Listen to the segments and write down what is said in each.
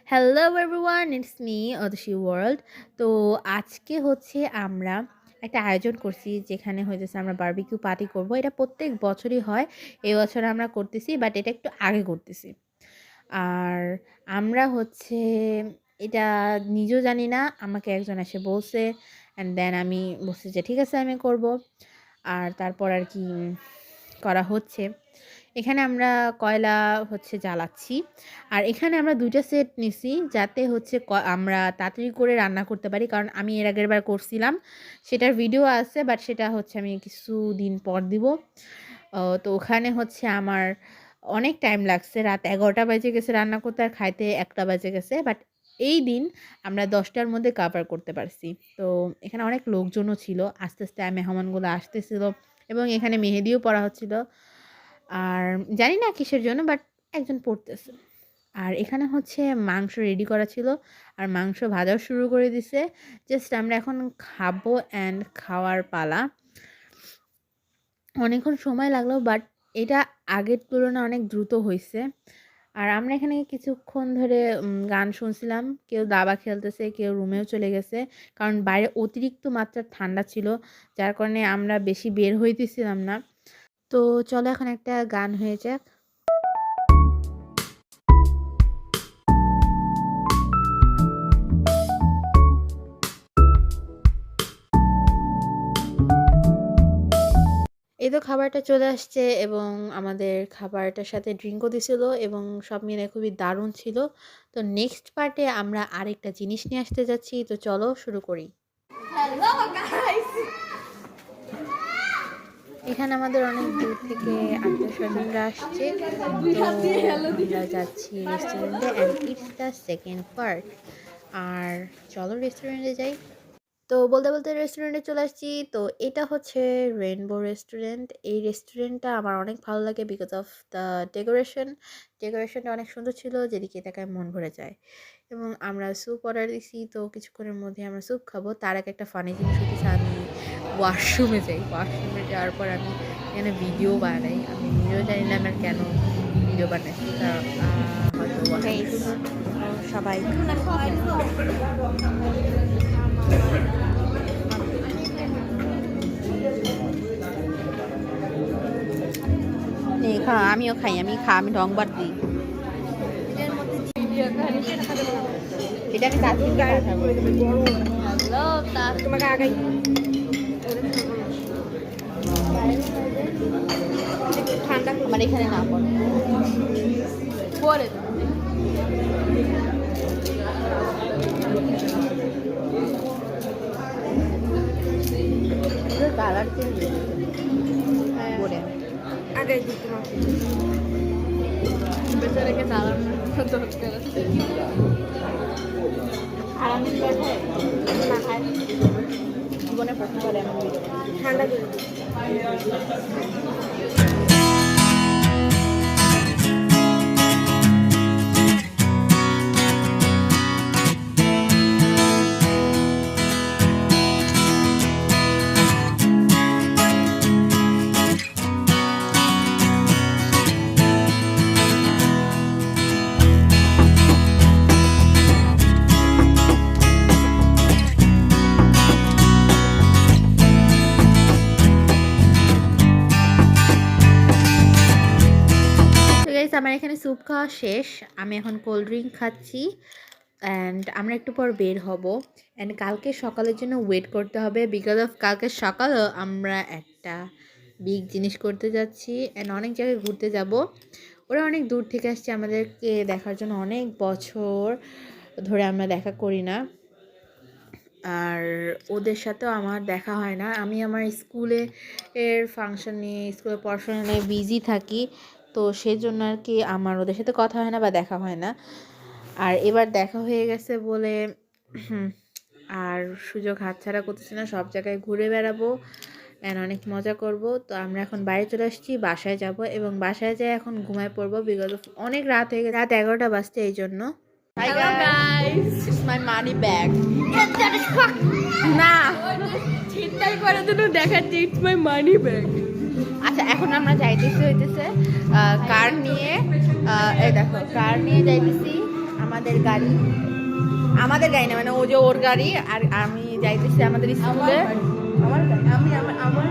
Hello everyone, it's me অদশি world. তো আজকে হচ্ছে আমরা একটা আয়োজন করছি যেখানে হইতেছে আমরা বারবিকিউ পার্টি করব। এটা প্রত্যেক বছরই হয়, এবছর আমরা করতেছি বাট এটা একটু আগে করতেছি। আর আমরা হচ্ছে এটা নিজেও জানি না, আমাকে একজন এসে বলছে অ্যান্ড দেন আমি বলছি যে ঠিক আছে আমি করব। আর তারপর আর কি করা হচ্ছে। এখানে আমরা কয়লা হচ্ছে জ্বালাচ্ছি। আর এখানে আমরা ২ টা সেট নিছি যাতে হচ্ছে আমরা তাড়াতাড়ি করে রান্না করতে পারি। কারণ আমি এর আগের বার করছিলাম, সেটার ভিডিও আছে বাট সেটা হচ্ছে আমি কিছুদিন পর দিব। তো ওখানে হচ্ছে আমার অনেক টাইম লাগছে। রাত ১১টা বেজে গেছে রান্না করতে, আর খাইতে ১টা বেজে গেছে। বাট এই দিন আমরা ১০টার মধ্যে কাভার করতে পারছি। তো এখানে অনেক লোকজনও ছিল। আস্তে, আস্তে মেহমানগুলো আসতেছিল এবং এখানে মেহেদিও পড়া হচ্ছিল। আর জানি না কিসের জন্য বাট একজন পড়তেছে। আর এখানে হচ্ছে মাংস রেডি করা ছিল আর মাংস ভাজাও শুরু করে দিছে। জাস্ট আমরা এখন খাবো অ্যান্ড খাওয়ার পালা। অনেকক্ষণ সময় লাগলো বাট এটা আগের তুলনায় অনেক দ্রুত হইছে। আর আমরা এখানে কিছুক্ষণ ধরে গান শুনছিলাম। কেউ দাবা খেলতেছে, কেউ রুমেও চলে গেছে। কারণ বাইরে অতিরিক্ত মাত্রার ঠান্ডা ছিল, যার কারণে আমরা বেশি বের হইতেছিলাম না। তো চলো এখন একটা গান হয়ে যাক। এই তো খাবারটা চলে আসছে এবং আমাদের খাবারটার সাথে ড্রিঙ্কও দিছিল এবং সব মিলে খুবই দারুণ ছিল। তো নেক্সট পার্টে আমরা আরেকটা জিনিস নিয়ে আসতে যাচ্ছি। তো চলো শুরু করি। হ্যালো গাইস, এখানে আমাদের অনেক দূর থেকে আত্মীয়স্বজনরা আসছে। তো আমরা যাচ্ছি রেস্টুরেন্টে and it's the second part. আর চলো রেস্টুরেন্টে যাই। তো বলতে বলতে রেস্টুরেন্টে চলে আসছি। তো এটা হচ্ছে রেইনবো রেস্টুরেন্ট। এই রেস্টুরেন্টটা আমার অনেক ভালো লাগে বিকজ অফ দ্য ডেকোরেশনটা অনেক সুন্দর ছিল, যেদিকে তাকায় মন ভরে যায়। এবং আমরা স্যুপ অর্ডার দিছি, তো কিছুক্ষণের মধ্যে আমরা স্যুপ খাবো। তার আগে একটা ফানি জিনিস হচ্ছে, আমি ওয়াশরুমে যাই। ওয়াশরুমে যাওয়ার পর আমি এখানে ভিডিও বানাই। আমি নিজেও জানি না আমার কেন ভিডিও বানাচ্ছি, কারণ হয়তো সবাই আমিও খাই, আমি ঢংবার দিই। এটা আমি তার থেকে পাঠাবো। তোমাকে আগাই ঠান্ডা আমার এখানে না পড়ে পরে কালার চেঞ্জ পড়ে আগাই দিই তোমাকে। বেচারাকে চালানো দরকার আছে। আর আমি না খাই জীবনে প্রথমবার এমন ঠান্ডা করে দিই। আমার এখানে স্যুপ খাওয়া শেষ। আমি এখন কোল্ড ড্রিঙ্ক খাচ্ছি অ্যান্ড আমরা একটু পর বের হব। অ্যান্ড কালকে সকালের জন্য ওয়েট করতে হবে বিকজ অফ কালকে সকালেও আমরা একটা বিগ জিনিস করতে যাচ্ছি অ্যান্ড অনেক জায়গায় ঘুরতে যাব। ওরা অনেক দূর থেকে আসছে আমাদেরকে দেখার জন্য, অনেক বছর ধরে আমরা দেখা করি না। আর ওদের সাথেও আমার দেখা হয় না। আমি আমার ফাংশন নিয়ে, স্কুলের পড়াশোনা নিয়ে বিজি থাকি। তো সেই জন্য আর কি আমার ওদের সাথে কথা হয় না বা দেখা হয় না। আর এবার দেখা হয়ে গেছে বলে আর সুযোগ হাতছাড়া করতেছি না। সব জায়গায় ঘুরে বেড়াবো অ্যান্ড অনেক মজা করব। তো আমরা এখন বাইরে চলে আসছি, বাসায় যাব এবং বাসায় যেয়ে এখন ঘুমায় পড়বো বিকজ অনেক রাত হয়ে গেছে, রাত 11টা বাজছে এই জন্য। Hello guys, it's my money bag. না চিন্তাই করে জন্য দেখাচ্ছি ইটস মাই মানি ব্যাগ। আচ্ছা, এখন আমরা যাইতেছি কার নিয়ে, এই দেখো কার নিয়ে যাইতেছি। আমাদের গাড়ি না মানে ও যে ওর গাড়ি আর আমি যাইতেছি আমাদের স্কুলে। আমার গাড়ি, আমার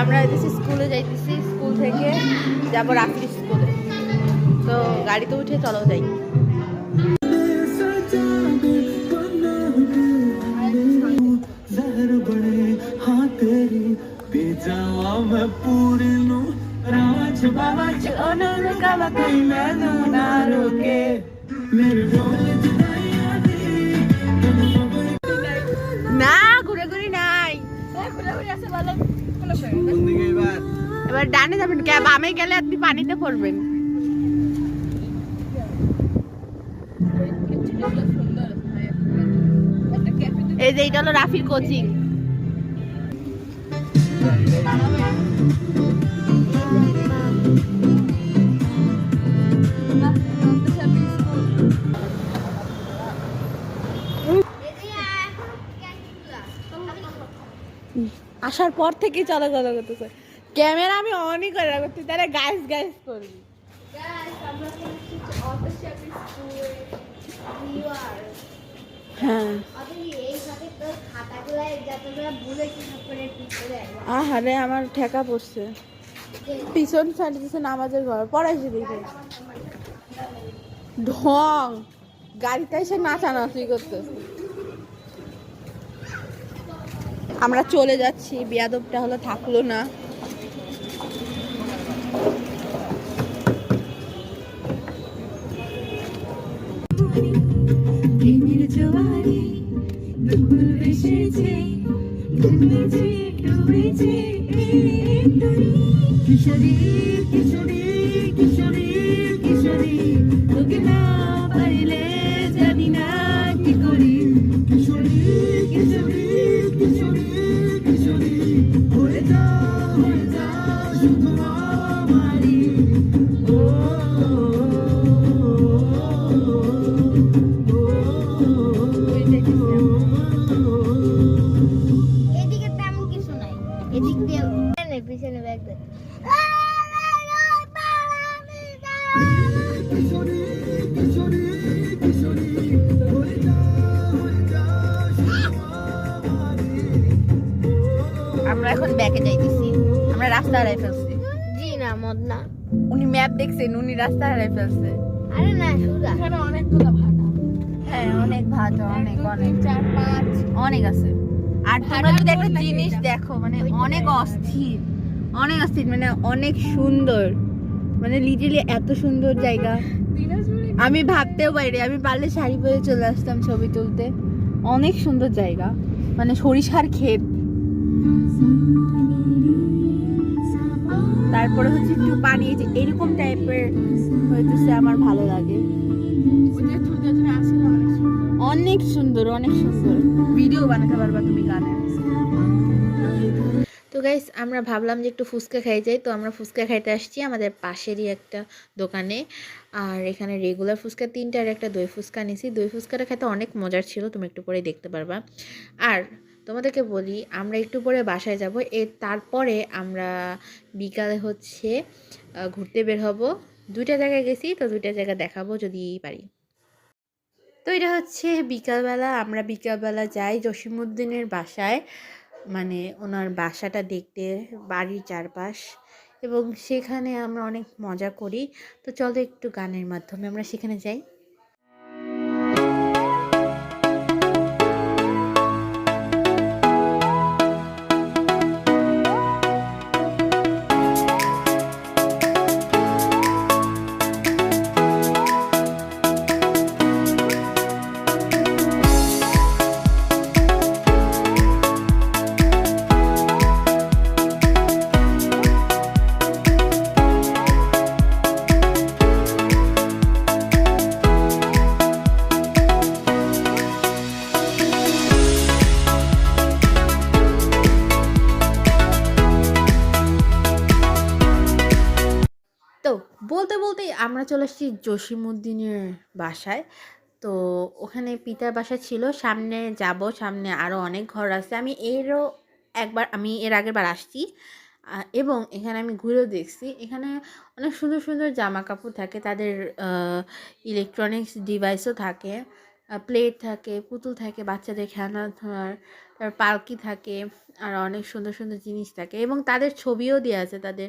আমরা যাইতেছি স্কুলে, যাইতেছি স্কুল থেকে যাবো রাফির স্কুলে। তো গাড়িতে উঠে চলো যাই। না ঘুরে নাই, ঘোরাঘুরি আছে ভালো। এবার ডানে যাবেন, বামে গেলে আপনি পানিতে পড়বেন। এই যে এটা হলো রাফির কোচিং। আসার পর থেকেই চলো চলো করতেছে, ক্যামেরা আমি অনই করে রাখছি, তাহলে গাইস গাইস করবি। হ্যাঁ আহারে আমার ঠেকা পড়ছে, পিছন সাইডে দিচ্ছে নামাজের ঘর পড়াইছে দেখে ঢং, গাড়িতে এসে নাচানাচি করতেছে। আমরা চলে যাচ্ছি, বিয়াদবটা হলো থাকলো না। কিশোরী কিশোরী কিশোরী কিশোরী তোকে না পাইলে জানি না কি করি। কিশোরী কিশোরী কিশোরী কিশোরী হয়ে যা শুধু আমারই। ও এদিকে তেমন কিছু নাই, এদিক দিয়ে পিছনে ব্যাগ দেয়। কিশোরী কিশোরী কিশোরী হয়ে যা শুধু আমারই। আমরা এখন ব্যাকে যাইতেছি, আমরা রাস্তা হারাই ফেলছি। জি না মদ না, উনি ম্যাপ দেখছেন, উনি রাস্তা হারাই ফেলছে। আরে না সুদা, এখানে অনেকগুলো ভাটা, হ্যাঁ অনেক ভালো, অনেক অনেক 4, 5 অনেক আছে। আর তোমরা যদি একটা জিনিস দেখো মানে অনেক অস্থির, অনেক অস্থির, মানে অনেক সুন্দর, মানে লিটারালি এত সুন্দর জায়গা দিনাজপুরে আমি ভাবতেও পারি। আমি পারলে শাড়ি পরে চলে আসতাম ছবি তুলতে। অনেক সুন্দর জায়গা, মানে সরিষার ক্ষেত, তারপরে হচ্ছে একটু পানি, এই যে এরকম টাইপের হইতেছে, আমার ভালো লাগে। ওই যে তুলতে জন্য আসলে অনেক সুন্দর। অনেক সুন্দর, অনেক সুন্দর ভিডিও বানাতে পারবা তুমি গানে। তো গাইস আমরা ভাবলাম যে একটু ফুচকা খাই যাই, তো আমরা ফুচকা খাইতে আসছি আমাদের পাশেরই একটা দোকানে। আর এখানে রেগুলার ফুচকা 3টা আর একটা দই ফুচকা নিছি। দই ফুচকাটা খেতে অনেক মজার ছিল, তুমি একটু পরে দেখতে পারবা। আর তোমাদেরকে বলি আমরা একটু পরে বাসায় যাব, তারপরে আমরা বিকালে হচ্ছে ঘুরতে বের হব। 2টা জায়গায় গেছি, তো 2টা জায়গা দেখাবো যদি পারি। তো এটা হচ্ছে বিকালবেলা, আমরা বিকালবেলা যাই জসিমউদ্দিনের বাসায়, মানে ওনার বাসাটা দেখতে, বাড়ির চারপাশ, এবং সেখানে আমরা অনেক মজা করি। তো চলো একটু গানের মাধ্যমে আমরা সেখানে যাই। তো বলতে বলতেই আমরা চলে আসছি জসিমউদ্দিনের বাসায়। তো ওখানে পিতার বাসা ছিল, সামনে যাব, সামনে আরও অনেক ঘর আছে। আমি এর আগের বার আসছি, এবং এখানে আমি ঘুরেও দেখছি, এখানে অনেক সুন্দর সুন্দর জামা কাপড় থাকে, তাদের ইলেকট্রনিক্স ডিভাইসও থাকে, প্লেট থাকে, পুতুল থাকে, বাচ্চাদের খেলনার, তারপর পালকি থাকে, আর অনেক সুন্দর সুন্দর জিনিস থাকে, এবং তাদের ছবিও দেওয়া আছে, তাদের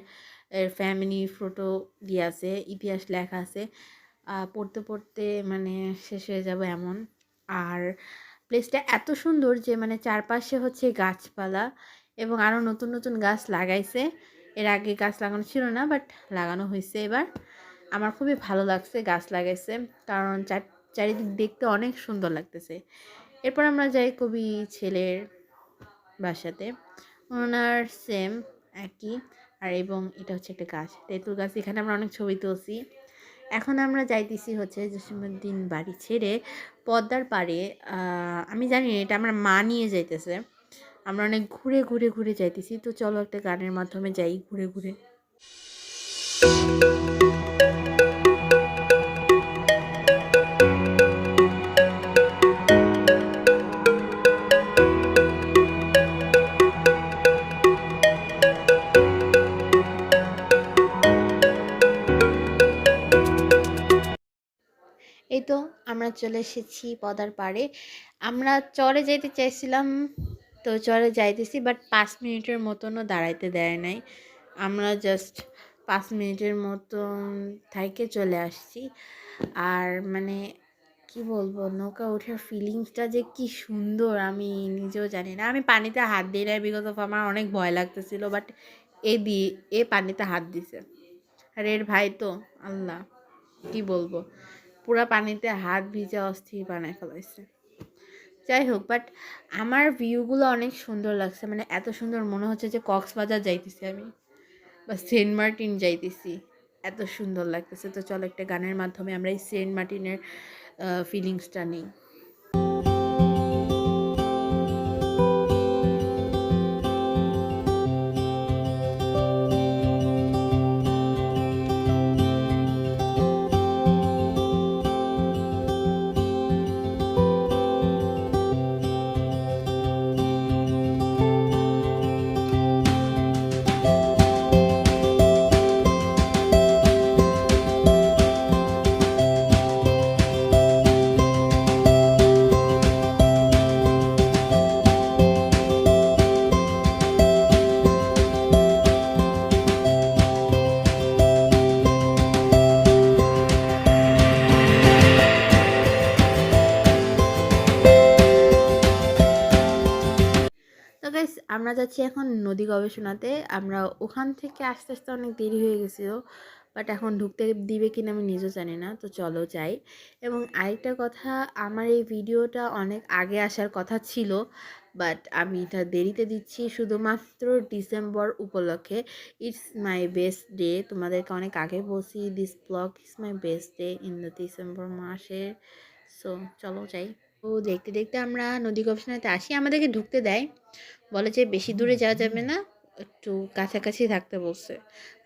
ফ্যামিলি ফটো দেওয়া আছে, ইতিহাস লেখা আছে। পড়তে পড়তে মানে শেষ হয়ে যাবে এমন। আর প্লেসটা এত সুন্দর যে মানে চারপাশে হচ্ছে গাছপালা, এবং আরও নতুন নতুন গাছ লাগাইছে। এর আগে গাছ লাগানো ছিল না, বাট লাগানো হয়েছে এবার। আমার খুবই ভালো লাগছে গাছ লাগাইছে, কারণ চারিদিক দেখতে অনেক সুন্দর লাগতেছে। এরপর আমরা যাই কবি ছেলের বাসাতে, ওনার সেম একই। আর এবং এটা হচ্ছে একটা গাছ, তেঁতুল গাছ, এখানে আমরা অনেক ছবি তুলছি। এখন আমরা যাইতেছি হচ্ছে জসীমউদ্দিন বাড়ি ছেড়ে পদ্মার পাড়ে। আমি জানি না, এটা আমার মা নিয়ে যাইতেছে। আমরা অনেক ঘুরে ঘুরে ঘুরে যাইতেছি, তো চলো একটা গানের মাধ্যমে যাই ঘুরে ঘুরে। এই তো আমরা চলে এসেছি পদ্মার পাড়ে। আমরা চরে যাইতে চাইছিলাম, তো চরে যাইতেছি, বাট 5 মিনিটের মতনও দাঁড়াইতে দেয় নাই। আমরা জাস্ট 5 মিনিটের মতন থাইকে চলে আসছি। আর মানে কি বলবো, নৌকা ওঠার ফিলিংসটা যে কি সুন্দর আমি নিজেও জানি না। আমি পানিতে হাত দিই নাই, বিকজ অফ আমার অনেক ভয় লাগতেছিল, বাট এ পানিতে হাত দিছে। আর এর ভাই তো আল্লাহ, কি বলবো, পুরা পানিতে হাত ভিজে অস্থির বানায় ফেলাইছে। যাই হোক, বাট আমার ভিউগুলো অনেক সুন্দর লাগছে, মানে এত সুন্দর মনে হচ্ছে যে কক্সবাজার যাইতেছি আমি, বা সেন্ট মার্টিন যাইতেছি, এত সুন্দর লাগতেছে। তো চলো একটা গানের মাধ্যমে আমরা এই সেন্ট মার্টিনের ফিলিংসটা নিই। তো গাইস, আমরা যাচ্ছি এখন নদী গবেষণাতে। আমরা ওখান থেকে আস্তে আস্তে অনেক দেরি হয়ে গেছিলো, বাট এখন ঢুকতে দিবে কিনা আমি নিজেও জানি না। তো চলো যাই। এবং আরেকটা কথা, আমার এই ভিডিওটা অনেক আগে আসার কথা ছিল, বাট আমি এটা দেরিতে দিচ্ছি শুধুমাত্র ডিসেম্বর উপলক্ষে। ইটস মাই বেস্ট ডে, তোমাদেরকে অনেক আগে বলছি, this blog is my best day in the December মাসে। সো চলো যাই। তো দেখতে দেখতে আমরা নদী গবেষণাতে আসি, আমাদেরকে ঢুকতে দেয়, বলে যে বেশি দূরে যাওয়া যাবে না, একটু কাছাকাছি থাকতে বলছে।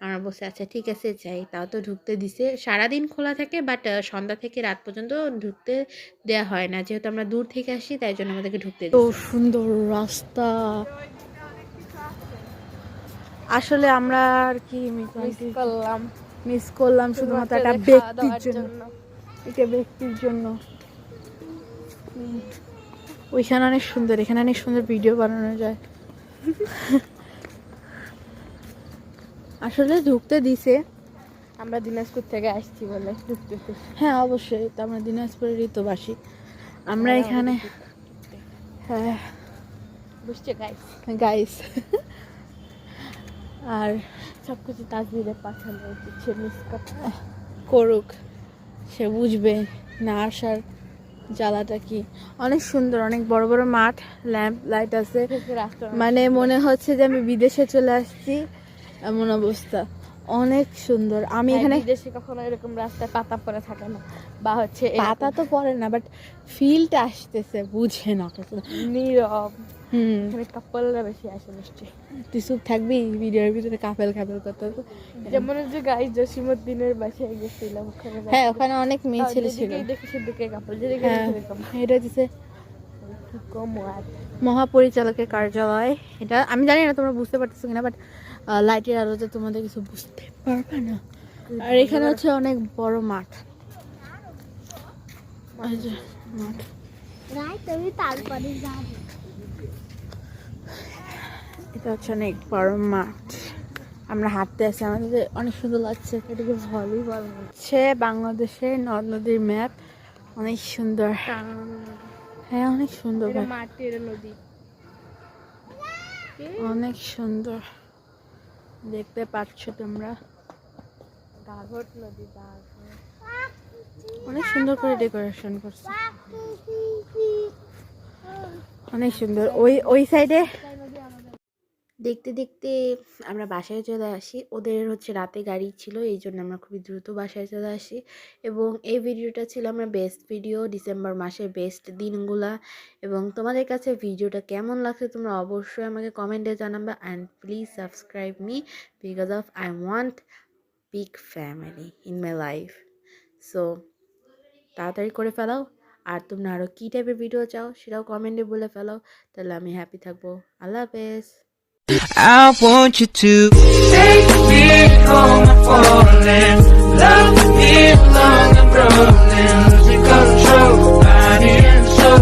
আমরা বলছি আচ্ছা ঠিক আছে যাই। তাও তো ঢুকতে দিছে, সারাদিন খোলা থাকে, বাট সন্ধ্যা থেকে রাত পর্যন্ত ঢুকতে দেওয়া হয় না, যেহেতু আমরা দূর থেকে আসি তাই জন্য আমাদেরকে ঢুকতে তো দিছে। সুন্দর রাস্তা। আসলে আমরা আর কি মিস করলাম শুধুমাত্র একটা ব্যক্তির জন্য, একটা ব্যক্তির জন্য। ওইখানে অনেক সুন্দর, এখানে অনেক সুন্দর ভিডিও বানানো যায়। আসলে ঢুকতে দিছে, আমরা দিনাজপুর থেকে আসছি বলে ঢুকতেছি। হ্যাঁ অবশ্যই, তো আমরা দিনাজপুরেরই তো বাসি। আমরা এখানে হ্যাঁ বুঝছে গাইস, আর সবকিছু তাজবিরে পাঠানো উচিত, সে মিস করুক, সে বুঝবে না আসার জ্বালাটা কি। অনেক সুন্দর, অনেক বড় বড় মাঠ, ল্যাম্প লাইট আছে, রাস্তা মানে মনে হচ্ছে যে আমি বিদেশে চলে আসছি এমন অবস্থা। অনেক সুন্দর। আমি এখানে দেশে কখনো এরকম রাস্তায় পাতা পরে থাকে না, বা হচ্ছে পাতা তো পড়ে না, বাট ফিলটা আসতেছে, বুঝে না নীরব। হুম, এখানে কাপলরা বেশি আসে নিশ্চয়ই। তুই চুপ থাকবি, ভিডিওর ভিতরে কাপেল কাপেল করতে। যেমন যে গাইস জসীমউদ্দিনের বাসায় গেছিলাম, ওখানে হ্যাঁ ওখানে অনেক মেয়ে ছেলে ছিল। দেখে সেদিকে কাপল, যেদিকে হ্যাঁ সেরকম এটা হচ্ছে কম আর মহাপরিচালকের কার্যালয়। এটা আমি জানি না তোমরা বুঝতে পারতেছো কিনা, বাট লাইটের আলোতে তোমাদের কিছু বুঝতে পারবে না। আর এখানে হচ্ছে অনেক বড় মাঠ। এই যে মাঠ, রাই তুমি তারপরে যাবে। এটা হচ্ছে অনেক বড় মাঠ। আমরা হাঁটতে আছি, আমাদের অনেক সুন্দর লাগছে। এটাকে ভলিবল হচ্ছে বাংলাদেশের নদ নদীর ম্যাপ, অনেক সুন্দর। হ্যাঁ অনেক সুন্দর ভাই, মাটির নদী। অনেক সুন্দর দেখতে পাচ্ছ তোমরা। গাঘট নদী, অনেক সুন্দর করে ডেকোরেশন করছে, অনেক সুন্দর। ওই ওই সাইডে দেখতে দেখতে আমরা বাসায় চলে আসি। ওদের হচ্ছে রাতে গাড়ি ছিল, এই জন্য আমরা খুবই দ্রুত বাসায় চলে আসি। এবং এই ভিডিওটা ছিল আমার বেস্ট ভিডিও, ডিসেম্বর মাসের বেস্ট দিনগুলা। এবং তোমাদের কাছে ভিডিওটা কেমন লাগছে তোমরা অবশ্যই আমাকে কমেন্টে জানাবে। And please subscribe me because of I want big family in my life. So তাড়াতাড়ি করে ফেলাও। আর তোমরা আরও কী টাইপের ভিডিও চাও সেটাও কমেন্টে বলে ফেলাও, তাহলে আমি হ্যাপি থাকবো। আল্লাহ হাফেজ। I want you to take me home, I'm falling. Love me long, I'm rolling. Losing control, body and soul.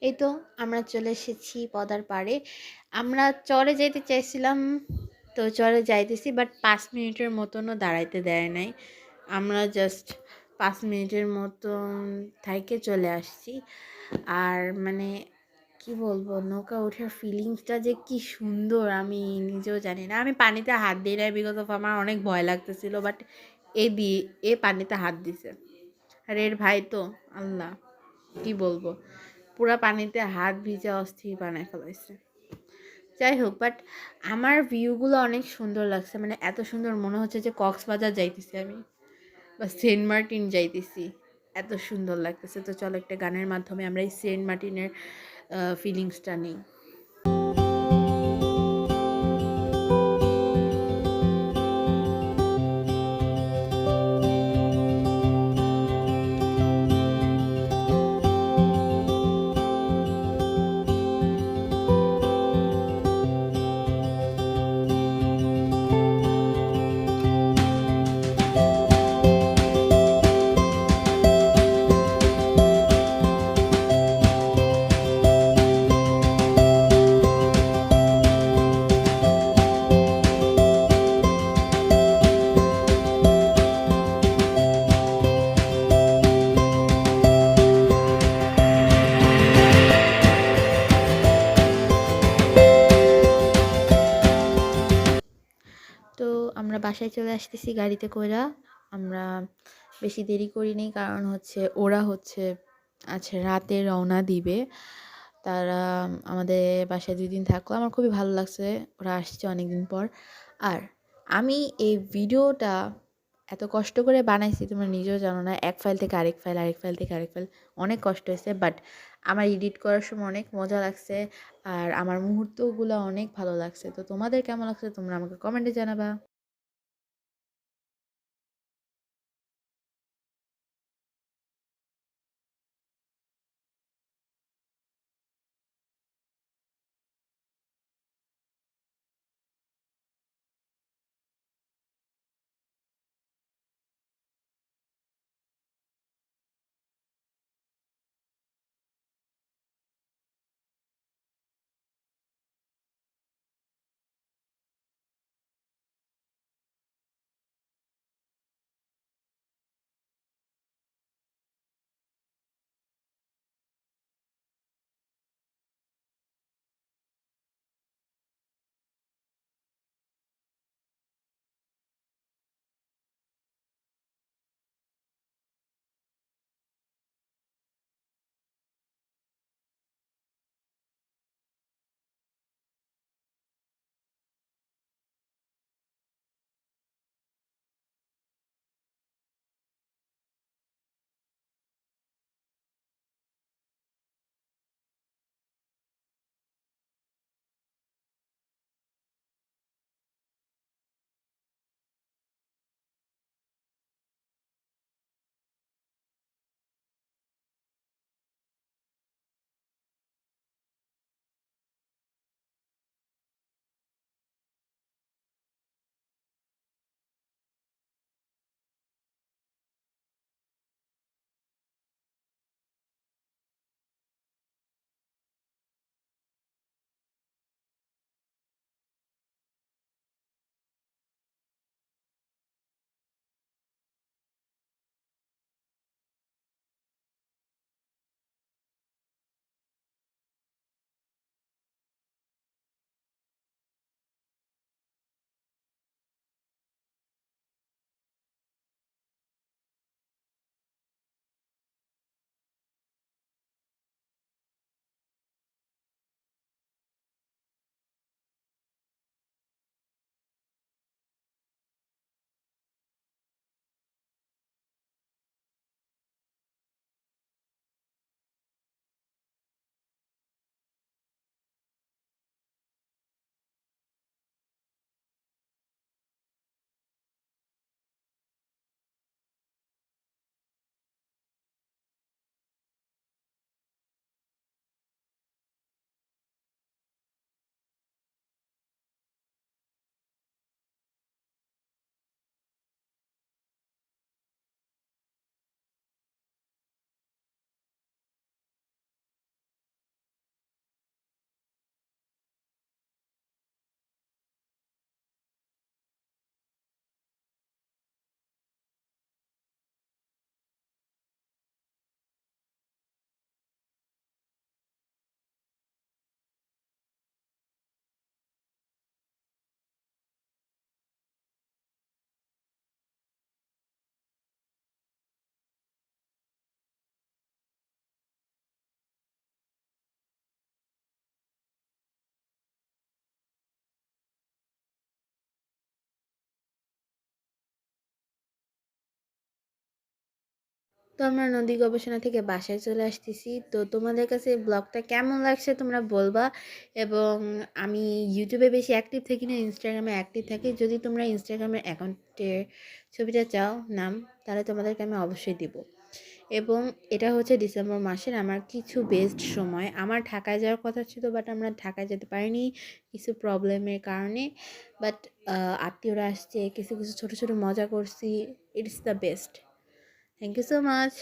এই তো আমরা চলে এসেছি পদার পাড়ে। আমরা চরে যেতে চাইছিলাম, তো চরে যাইতেছি, বাট 5 মিনিটের মতনও দাঁড়াইতে দেয় নাই। আমরা জাস্ট 5 মিনিটের মতন থাইকে চলে আসছি। আর মানে কি বলবো, নৌকা ওঠার ফিলিংসটা যে কি সুন্দর আমি নিজেও জানি না। আমি পানিতে হাত দিই নাই বিকজ অফ আমার অনেক ভয় লাগতেছিল, বাট এ পানিতে হাত দিছে। আর এর ভাই তো আল্লাহ কি বলবো, পুরা পানিতে হাত ভিজে অস্থির বানায় ফেলাইছে। যাই হোক, বাট আমার ভিউগুলো অনেক সুন্দর লাগছে, মানে এত সুন্দর মনে হচ্ছে যে কক্সবাজার যাইতেছি আমি বা সেন্ট মার্টিন যাইতেছি, এত সুন্দর লাগতেছে। তো চলো একটা গানের মাধ্যমে আমরা এই সেন্ট মার্টিনের ফিলিংসটা নিই। তো আমরা বাসায় চলে আসতেছি গাড়িতে কইরা। আমরা বেশি দেরি করিনি, কারণ হচ্ছে ওরা হচ্ছে আচ্ছা রাতে রওনা দিবে। তারা আমাদের বাসায় 2 দিন থাকলো। আমার খুবই ভালো লাগছে। ওরা আসছে অনেকদিন পর। আর আমি এই ভিডিওটা এত কষ্ট করে বানাইছি তোমরা নিজেও জানো না। এক ফাইল থেকে আরেক ফাইল, আরেক ফাইল থেকে আরেক ফাইল। অনেক কষ্ট হয়েছে। বাট আমার এডিট করার সময় অনেক মজা লাগছে। আর আমার মুহূর্তগুলো অনেক ভালো লাগছে। তো তোমাদের কেমন লাগছে তোমরা আমাকে কমেন্টে জানাবা। তো আমরা নদী গবেষণা থেকে বাসায় চলে আসতেছি। তো তোমাদের কাছে ব্লগটা কেমন লাগছে তোমরা বলবা। এবং আমি ইউটিউবে বেশি অ্যাক্টিভ থাকি না, ইনস্টাগ্রামে অ্যাক্টিভ থাকি। যদি তোমরা ইনস্টাগ্রামের অ্যাকাউন্টের ছবিটা চাও নাম, তাহলে তোমাদেরকে আমি অবশ্যই দিব। এবং এটা হচ্ছে ডিসেম্বর মাসের আমার কিছু বেস্ট সময়। আমার ঢাকায় যাওয়ার কথা ছিল, বাট আমরা ঢাকায় যেতে পারিনি কিছু প্রবলেমের কারণে। বাট আত্মীয়রা আসছে, কিছু কিছু ছোটো ছোটো মজা করছি। It's the best. Thank you so much.